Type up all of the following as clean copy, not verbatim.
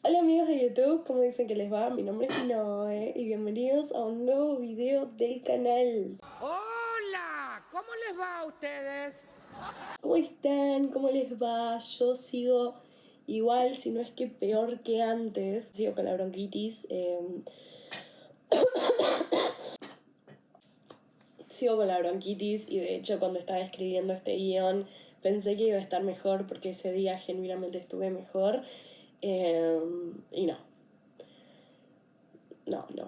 Hola amigos de YouTube, ¿cómo dicen que les va? Mi nombre es Noé y bienvenidos a un nuevo video del canal. ¡Hola! ¿Cómo les va a ustedes? ¿Cómo están? ¿Cómo les va? Yo sigo igual, si no es que peor que antes. Sigo con la bronquitis. Sigo con la bronquitis y de hecho cuando estaba escribiendo este guión pensé que iba a estar mejor porque ese día genuinamente estuve mejor. Y no,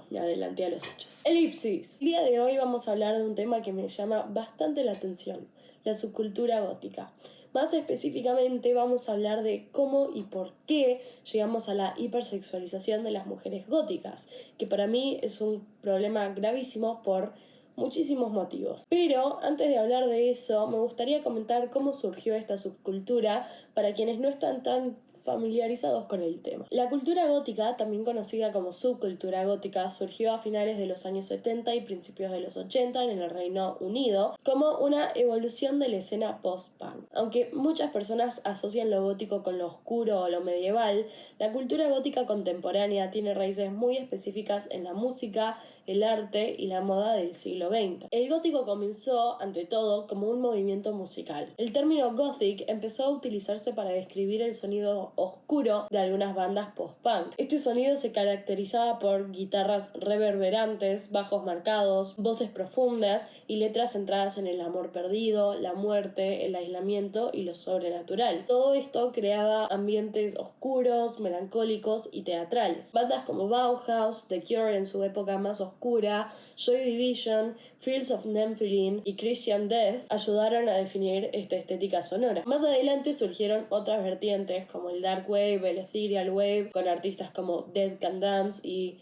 me adelanté a los hechos. Elipsis. El día de hoy vamos a hablar de un tema que me llama bastante la atención, la subcultura gótica. Más específicamente vamos a hablar de cómo y por qué llegamos a la hipersexualización de las mujeres góticas, que para mí es un problema gravísimo por muchísimos motivos. Pero antes de hablar de eso, me gustaría comentar cómo surgió esta subcultura para quienes no están tan familiarizados con el tema. La cultura gótica, también conocida como subcultura gótica, surgió a finales de los años 70 y principios de los 80 en el Reino Unido como una evolución de la escena post-punk. Aunque muchas personas asocian lo gótico con lo oscuro o lo medieval, la cultura gótica contemporánea tiene raíces muy específicas en la música, el arte y la moda del siglo XX. El gótico comenzó, ante todo, como un movimiento musical. El término gothic empezó a utilizarse para describir el sonido oscuro de algunas bandas post-punk. Este sonido se caracterizaba por guitarras reverberantes, bajos marcados, voces profundas y letras centradas en el amor perdido, la muerte, el aislamiento y lo sobrenatural. Todo esto creaba ambientes oscuros, melancólicos y teatrales. Bandas como Bauhaus, The Cure en su época más oscura, Joy Division, Fields of Nephilim y Christian Death ayudaron a definir esta estética sonora. Más adelante surgieron otras vertientes como el Dark Wave, el Ethereal Wave, con artistas como Dead Can Dance y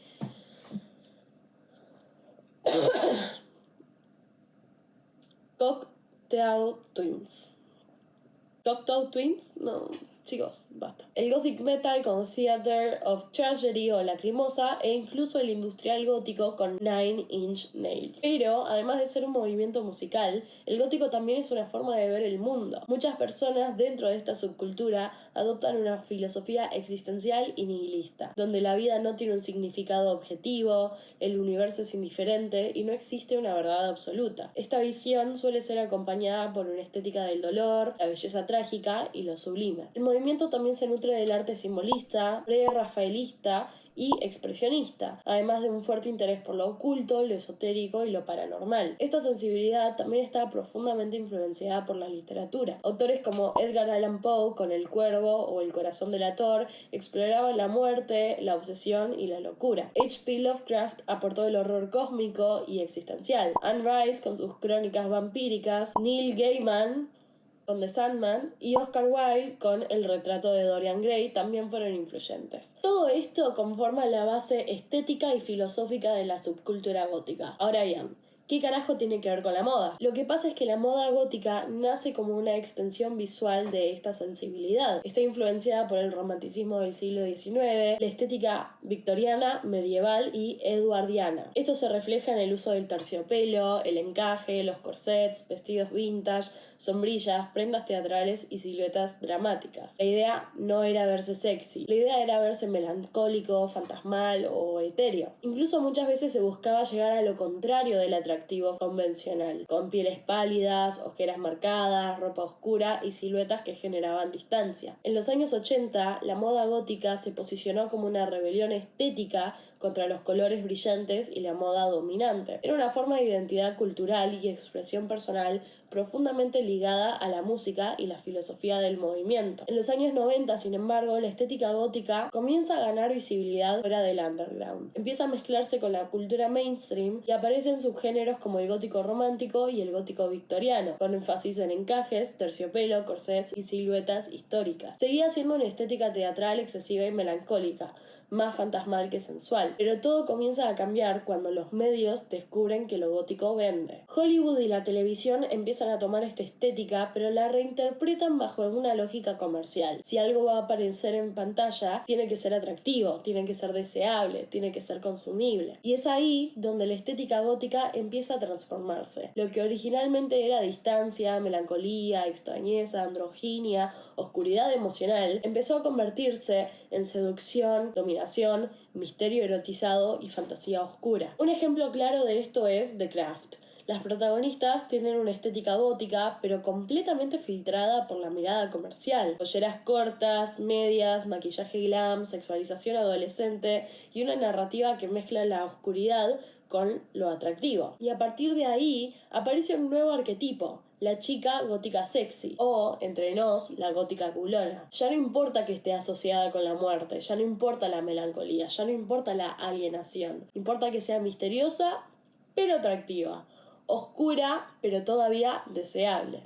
Cocktail Twins. ¿Cocktail Twins? No, chicos, basta. El Gothic Metal con Theater of Tragedy o Lacrimosa e incluso el industrial gótico con Nine Inch Nails. Pero, además de ser un movimiento musical, el gótico también es una forma de ver el mundo. Muchas personas dentro de esta subcultura adoptan una filosofía existencial y nihilista, donde la vida no tiene un significado objetivo, el universo es indiferente y no existe una verdad absoluta. Esta visión suele ser acompañada por una estética del dolor, la belleza trágica y lo sublime. El movimiento también se nutre del arte simbolista, pre-rafaelista y expresionista, además de un fuerte interés por lo oculto, lo esotérico y lo paranormal. Esta sensibilidad también está profundamente influenciada por la literatura. Autores como Edgar Allan Poe con El Cuervo o El Corazón delator exploraban la muerte, la obsesión y la locura. H.P. Lovecraft aportó el horror cósmico y existencial. Anne Rice con sus crónicas vampíricas, Neil Gaiman con The Sandman y Oscar Wilde con El retrato de Dorian Gray también fueron influyentes. Todo esto conforma la base estética y filosófica de la subcultura gótica. Ahora bien, ¿qué carajo tiene que ver con la moda? Lo que pasa es que la moda gótica nace como una extensión visual de esta sensibilidad. Está influenciada por el romanticismo del siglo XIX, la estética victoriana, medieval y eduardiana. Esto se refleja en el uso del terciopelo, el encaje, los corsets, vestidos vintage, sombrillas, prendas teatrales y siluetas dramáticas. La idea no era verse sexy, la idea era verse melancólico, fantasmal o etéreo. Incluso muchas veces se buscaba llegar a lo contrario del atractivo convencional, con pieles pálidas, ojeras marcadas, ropa oscura y siluetas que generaban distancia. En los años 80, la moda gótica se posicionó como una rebelión estética contra los colores brillantes y la moda dominante. Era una forma de identidad cultural y expresión personal profundamente ligada a la música y la filosofía del movimiento. En los años 90, sin embargo, la estética gótica comienza a ganar visibilidad fuera del underground. Empieza a mezclarse con la cultura mainstream y aparecen subgéneros como el gótico romántico y el gótico victoriano, con énfasis en encajes, terciopelo, corsets y siluetas históricas. Seguía siendo una estética teatral excesiva y melancólica, más fantasmal que sensual. Pero todo comienza a cambiar cuando los medios descubren que lo gótico vende. Hollywood y la televisión empiezan a tomar esta estética, pero la reinterpretan bajo una lógica comercial. Si algo va a aparecer en pantalla, tiene que ser atractivo, tiene que ser deseable, tiene que ser consumible. Y es ahí donde la estética gótica empieza empieza a transformarse. Lo que originalmente era distancia, melancolía, extrañeza, androginia, oscuridad emocional, empezó a convertirse en seducción, dominación, misterio erotizado y fantasía oscura. Un ejemplo claro de esto es The Craft. Las protagonistas tienen una estética gótica, pero completamente filtrada por la mirada comercial. Polleras cortas, medias, maquillaje glam, sexualización adolescente y una narrativa que mezcla la oscuridad con lo atractivo. Y a partir de ahí aparece un nuevo arquetipo, la chica gótica sexy, o, entre nos, la gótica culona. Ya no importa que esté asociada con la muerte, ya no importa la melancolía, ya no importa la alienación. Importa que sea misteriosa, pero atractiva. Oscura, pero todavía deseable.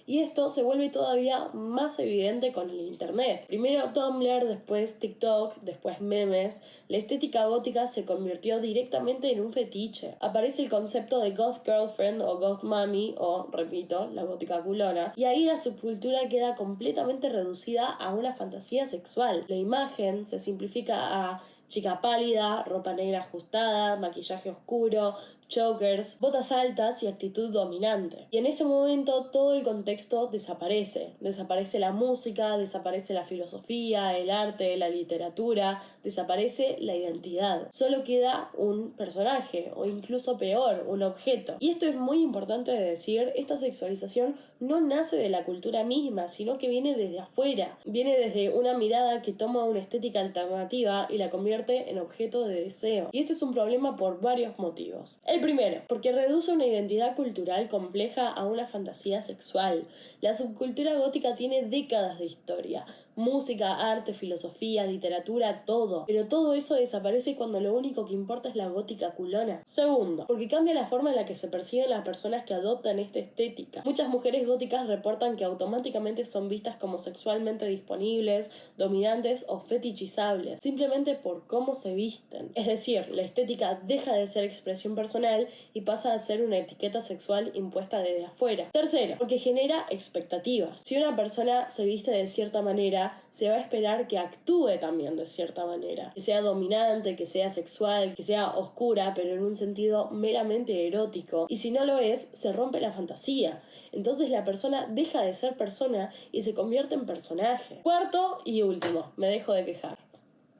Y esto se vuelve todavía más evidente con el internet. Primero Tumblr, después TikTok, después memes. La estética gótica se convirtió directamente en un fetiche. Aparece el concepto de goth girlfriend o goth mommy, o, repito, la gótica culona. Y ahí la subcultura queda completamente reducida a una fantasía sexual. La imagen se simplifica a chica pálida, ropa negra ajustada, maquillaje oscuro, chokers, botas altas y actitud dominante. Y en ese momento todo el contexto desaparece. Desaparece la música, desaparece la filosofía, el arte, la literatura, desaparece la identidad. Solo queda un personaje, o incluso peor, un objeto. Y esto es muy importante de decir, esta sexualización no nace de la cultura misma, sino que viene desde afuera. Viene desde una mirada que toma una estética alternativa y la convierte en objeto de deseo. Y esto es un problema por varios motivos. El primero, porque reduce una identidad cultural compleja a una fantasía sexual. La subcultura gótica tiene décadas de historia. Música, arte, filosofía, literatura, todo. Pero todo eso desaparece cuando lo único que importa es la gótica culona. Segundo, porque cambia la forma en la que se perciben las personas que adoptan esta estética. Muchas mujeres góticas reportan que automáticamente son vistas como sexualmente disponibles, dominantes o fetichizables, simplemente por cómo se visten. Es decir, la estética deja de ser expresión personal y pasa a ser una etiqueta sexual impuesta desde afuera. Tercero, porque genera expectativas. Si una persona se viste de cierta manera, se va a esperar que actúe también de cierta manera, que sea dominante, que sea sexual, que sea oscura, pero en un sentido meramente erótico. Y si no lo es, se rompe la fantasía. Entonces la persona deja de ser persona y se convierte en personaje. Cuarto y último, me dejo de quejar.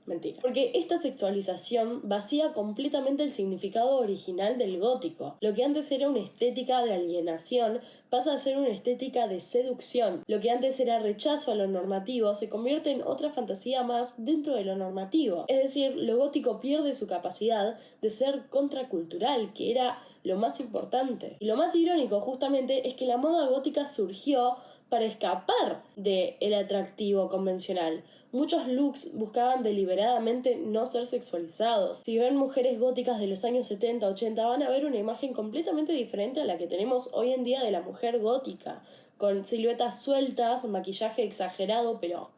Mentira. Porque esta sexualización vacía completamente el significado original del gótico. Lo que antes era una estética de alienación pasa a ser una estética de seducción. Lo que antes era rechazo a lo normativo se convierte en otra fantasía más dentro de lo normativo. Es decir, lo gótico pierde su capacidad de ser contracultural, que era lo más importante. Y lo más irónico justamente es que la moda gótica surgió para escapar del atractivo convencional. Muchos looks buscaban deliberadamente no ser sexualizados. Si ven mujeres góticas de los años 70, 80, van a ver una imagen completamente diferente a la que tenemos hoy en día de la mujer gótica, con siluetas sueltas, maquillaje exagerado, pero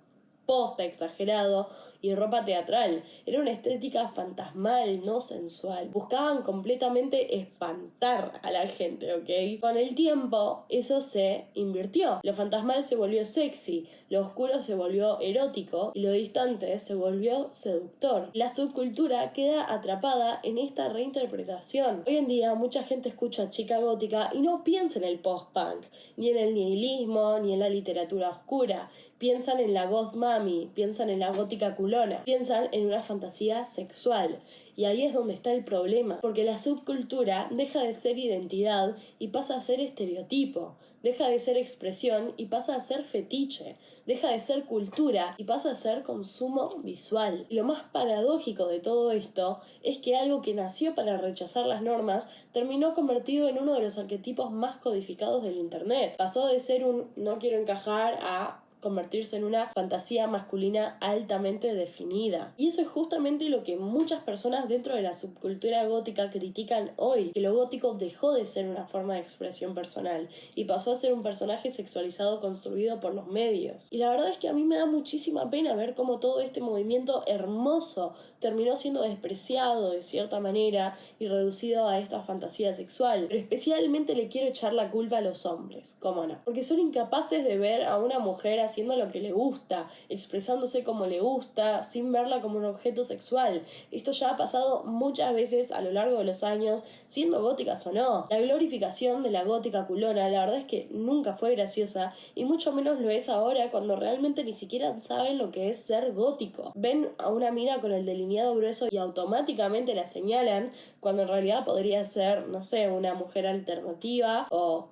posta exagerado, y ropa teatral. Era una estética fantasmal, no sensual. Buscaban completamente espantar a la gente, ¿ok? Con el tiempo, eso se invirtió. Lo fantasmal se volvió sexy, lo oscuro se volvió erótico y lo distante se volvió seductor. La subcultura queda atrapada en esta reinterpretación. Hoy en día, mucha gente escucha chica gótica y no piensa en el post-punk, ni en el nihilismo, ni en la literatura oscura. Piensan en la goth mami, piensan en la gótica culona, piensan en una fantasía sexual. Y ahí es donde está el problema, porque la subcultura deja de ser identidad y pasa a ser estereotipo, deja de ser expresión y pasa a ser fetiche, deja de ser cultura y pasa a ser consumo visual. Y lo más paradójico de todo esto es que algo que nació para rechazar las normas terminó convertido en uno de los arquetipos más codificados del internet. Pasó de ser un no quiero encajar a convertirse en una fantasía masculina altamente definida. Y eso es justamente lo que muchas personas dentro de la subcultura gótica critican hoy, que lo gótico dejó de ser una forma de expresión personal y pasó a ser un personaje sexualizado construido por los medios. Y la verdad es que a mí me da muchísima pena ver cómo todo este movimiento hermoso terminó siendo despreciado de cierta manera y reducido a esta fantasía sexual. Pero especialmente le quiero echar la culpa a los hombres, cómo no, porque son incapaces de ver a una mujer haciendo lo que le gusta, expresándose como le gusta, sin verla como un objeto sexual. Esto ya ha pasado muchas veces a lo largo de los años, siendo góticas o no. La glorificación de la gótica culona, la verdad es que nunca fue graciosa, y mucho menos lo es ahora, cuando realmente ni siquiera saben lo que es ser gótico. Ven a una mina con el delineado grueso y automáticamente la señalan, cuando en realidad podría ser, no sé, una mujer alternativa o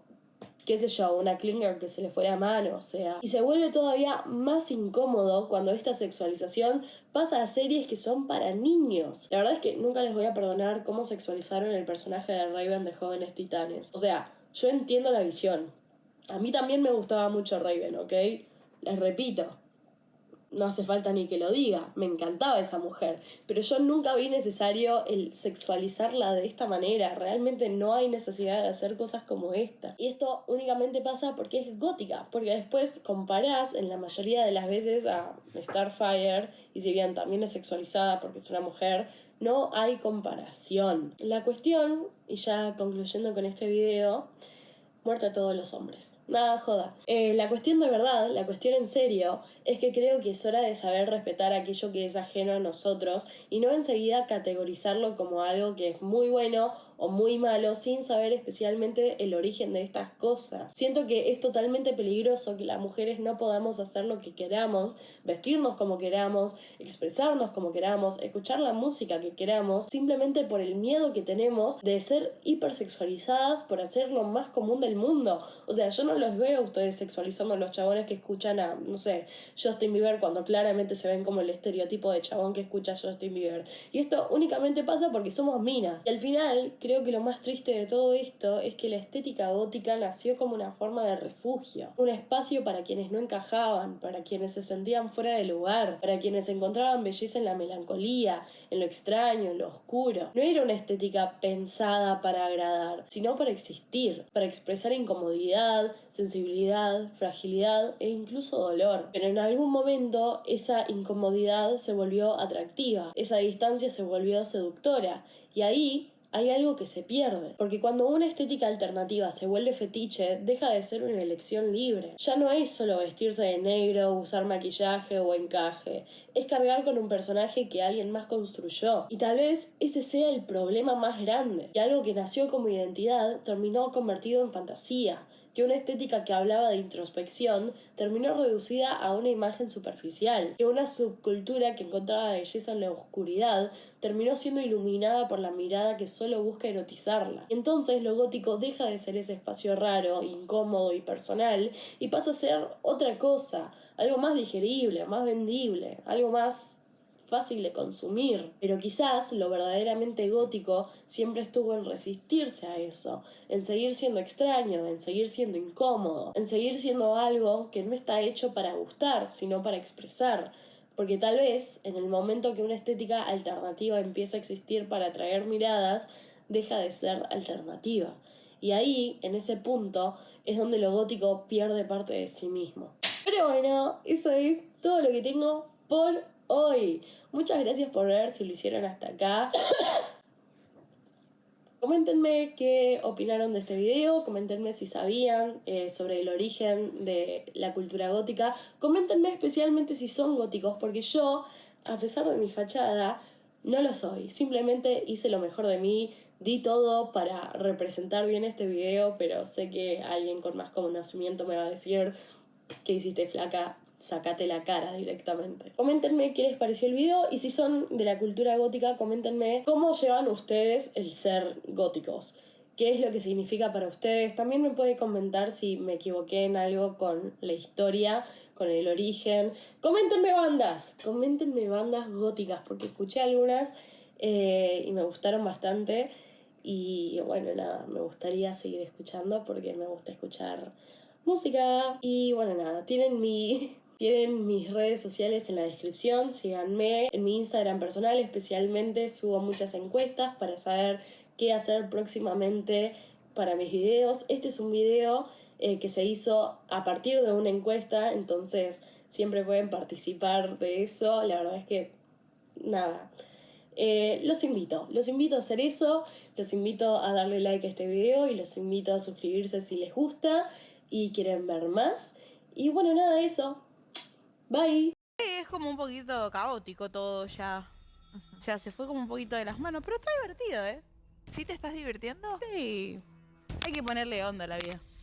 qué sé yo, una clinger que se le fue la mano, o sea. Y se vuelve todavía más incómodo cuando esta sexualización pasa a series que son para niños. La verdad es que nunca les voy a perdonar cómo sexualizaron el personaje de Raven de Jóvenes Titanes. O sea, yo entiendo la visión. A mí también me gustaba mucho Raven, ¿ok? Les repito, no hace falta ni que lo diga, me encantaba esa mujer, pero yo nunca vi necesario el sexualizarla de esta manera. Realmente no hay necesidad de hacer cosas como esta. Y esto únicamente pasa porque es gótica, porque después comparás en la mayoría de las veces a Starfire, y si bien también es sexualizada porque es una mujer, no hay comparación. La cuestión, y ya concluyendo con este video, muerte a todos los hombres. Nada, joda. La cuestión de verdad, la cuestión en serio, es que creo que es hora de saber respetar aquello que es ajeno a nosotros y no enseguida categorizarlo como algo que es muy bueno o muy malo sin saber especialmente el origen de estas cosas. Siento que es totalmente peligroso que las mujeres no podamos hacer lo que queramos, vestirnos como queramos, expresarnos como queramos, escuchar la música que queramos, simplemente por el miedo que tenemos de ser hipersexualizadas por hacer lo más común del mundo. O sea, yo no los veo a ustedes sexualizando a los chabones que escuchan a, no sé, Justin Bieber, cuando claramente se ven como el estereotipo de chabón que escucha a Justin Bieber. Y esto únicamente pasa porque somos minas. Y al final, creo que lo más triste de todo esto es que la estética gótica nació como una forma de refugio, un espacio para quienes no encajaban, para quienes se sentían fuera de lugar, para quienes encontraban belleza en la melancolía, en lo extraño, en lo oscuro. No era una estética pensada para agradar, sino para existir, para expresar incomodidad, sensibilidad, fragilidad e incluso dolor. Pero en algún momento esa incomodidad se volvió atractiva, esa distancia se volvió seductora, y ahí hay algo que se pierde, porque cuando una estética alternativa se vuelve fetiche, deja de ser una elección libre. Ya no es solo vestirse de negro, usar maquillaje o encaje, es cargar con un personaje que alguien más construyó. Y tal vez ese sea el problema más grande, que algo que nació como identidad terminó convertido en fantasía, que una estética que hablaba de introspección terminó reducida a una imagen superficial, que una subcultura que encontraba belleza en la oscuridad terminó siendo iluminada por la mirada que solo busca erotizarla. Entonces lo gótico deja de ser ese espacio raro, incómodo y personal y pasa a ser otra cosa, algo más digerible, más vendible, algo más fácil de consumir. Pero quizás lo verdaderamente gótico siempre estuvo en resistirse a eso, en seguir siendo extraño, en seguir siendo incómodo, en seguir siendo algo que no está hecho para gustar, sino para expresar. Porque tal vez en el momento que una estética alternativa empieza a existir para atraer miradas, deja de ser alternativa. Y ahí, en ese punto, es donde lo gótico pierde parte de sí mismo. Pero bueno, eso es todo lo que tengo por hoy. Muchas gracias por ver, si lo hicieron hasta acá. Coméntenme qué opinaron de este video, coméntenme si sabían sobre el origen de la cultura gótica, coméntenme especialmente si son góticos, porque yo, a pesar de mi fachada, no lo soy. Simplemente hice lo mejor de mí, di todo para representar bien este video, pero sé que alguien con más conocimiento me va a decir: ¿qué hiciste, flaca? Sácate la cara directamente. Coméntenme qué les pareció el video, y si son de la cultura gótica, coméntenme cómo llevan ustedes el ser góticos. ¿Qué es lo que significa para ustedes? También me pueden comentar si me equivoqué en algo con la historia, con el origen. Coméntenme bandas góticas, porque escuché algunas y me gustaron bastante. Y bueno, nada, me gustaría seguir escuchando porque me gusta escuchar música. Y bueno, nada, tienen mis redes sociales en la descripción, síganme en mi Instagram personal, especialmente subo muchas encuestas para saber qué hacer próximamente para mis videos. Este es un video que se hizo a partir de una encuesta, entonces siempre pueden participar de eso. La verdad es que nada, los invito a hacer eso, los invito a darle like a este video y los invito a suscribirse si les gusta y quieren ver más. Y bueno, nada, eso. Bye. Sí, es como un poquito caótico todo ya. Ya se fue como un poquito de las manos, pero está divertido, ¿eh? ¿Sí te estás divirtiendo? Sí. Hay que ponerle onda a la vida.